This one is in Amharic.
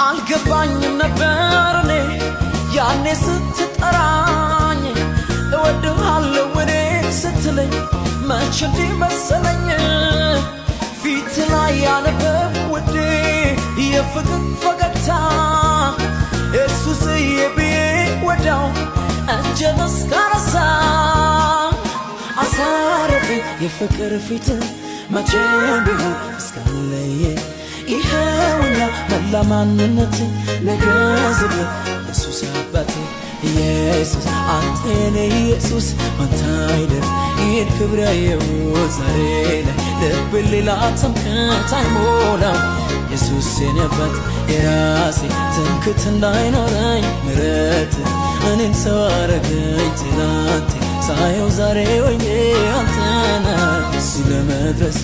አልገባኝም ነበር እኔ ያኔ ስትጠራኝ እወድሃለሁ ወዴ ስትለኝ መች እንዲህ መሰለኝ ፊት ላይ ያነበብ ውዴ የፍቅር ፈገግታ ኢየሱስዬ ብዬ ወዲያው እጄን እስካነሳ አሳረፈ የፍቅር ፊት መቼም ቢሆን እስካለየ ይኸውና መላ ማንነት ነገዝብ ኢየሱስ አባቴ ኢየሱስ አንተነ ኢየሱስ አንተ አይደል ይህን ክብር ያየው ዛሬ ላይ ልብ ሌላ ትምክህት አይሞላም ኢየሱስ የኔ አባት የራሴ ትምክህት እንዳይኖረኝ ምሕረት እኔን ሰው አረገኝ ትናንቴ ሳየው ዛሬ ወይኔ አንተነ ስለመድረሴ